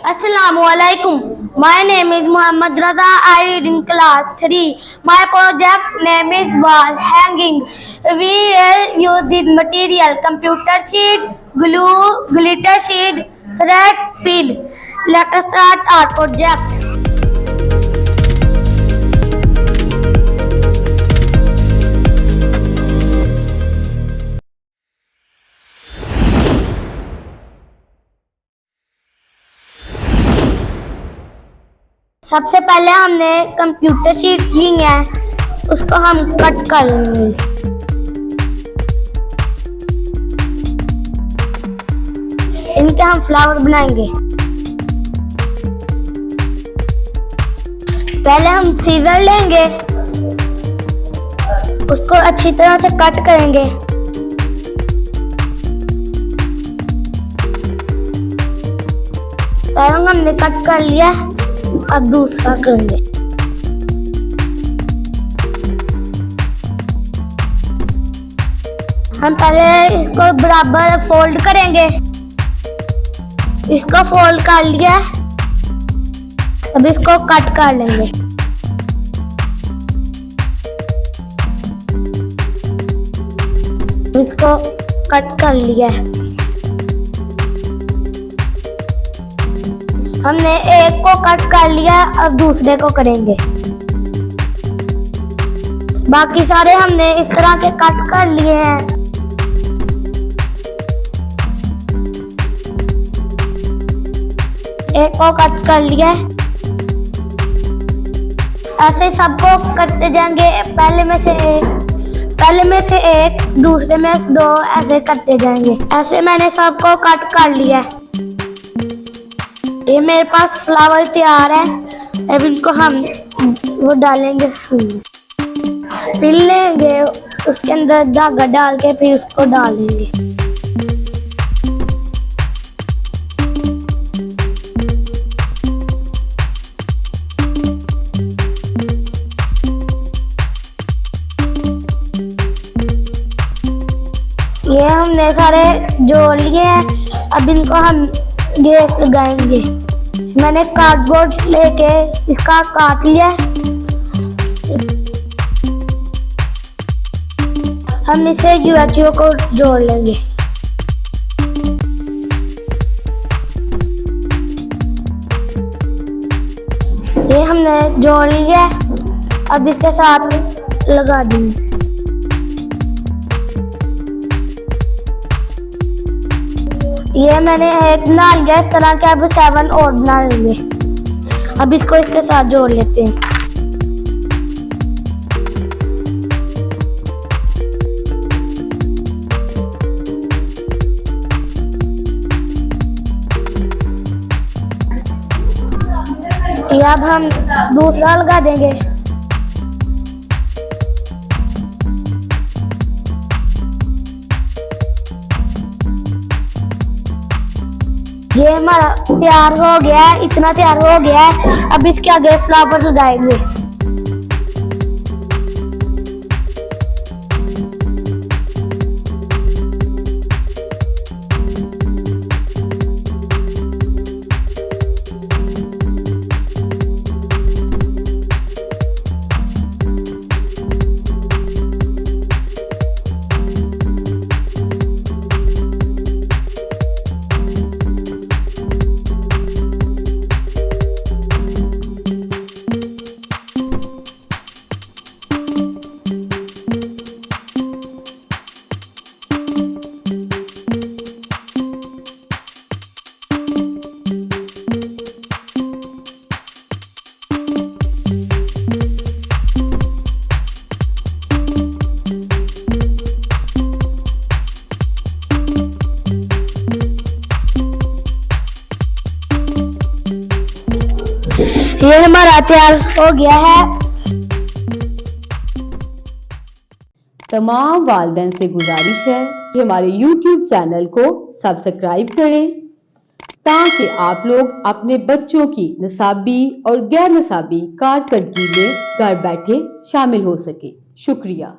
Assalamualaikum. My name is Muhammad Raza. I read in class 3. My project name is wall hanging. We will use this material: computer sheet, glue, glitter sheet, thread, pin. Let us start our project. सबसे पहले हमने computer sheet ली है, उसको हम cut कर लेंगे। इनके हम फ्लावर बनाएंगे। पहले हम सीजर लेंगे, उसको अच्छी तरह से कट करेंगे। पहले हमने कट कर लिया, अब दूसरा करेंगे। हम पहले इसको बराबर फोल्ड करेंगे। इसको फोल्ड कर लिया, अब इसको कट कर लेंगे। इसको कट कर लिया। हमने एक को कट कर लिया, अब दूसरे को करेंगे। बाकी सारे हमने इस तरह के कट कर लिए हैं। एक को कट कर लिया, ऐसे सबको करते जाएंगे। पहले में से एक, दूसरे में से दो, ऐसे करते जाएंगे। ऐसे मैंने सबको कट कर लिया। ये मेरे पास फ्लावर तैयार है। अब इनको हम वो डालेंगे, फिर लेंगे, उसके अंदर धागा डाल के फिर उसको डालेंगे। ये हमने सारे जोड़ लिए हैं। अब इनको हम गैस लगाएंगे। मैंने कार्डबोर्ड लेके इसका काट लिया। हम इसे यूएचओ को जोड़ लेंगे। ये हमने जोड़ लिया, अब इसके साथ लगा देंगे। ये मैंने एक बना लिया इस तरह के। अब 7 और बना लेंगे। अब इसको इसके साथ जोड़ लेते हैं। ये अब हम दूसरा लगा देंगे। ये हमारा तैयार हो गया है, इतना तैयार हो गया है। अब इसके आगे फ्लावर लगाएंगे। ये हमारा तैयार हो गया है। तमाम वालिदैन से गुजारिश है कि हमारे YouTube चैनल को सब्सक्राइब करें ताकि आप लोग अपने बच्चों की निसाबी और गैर निसाबी कारकर्दगी में घर बैठे शामिल हो सके। शुक्रिया।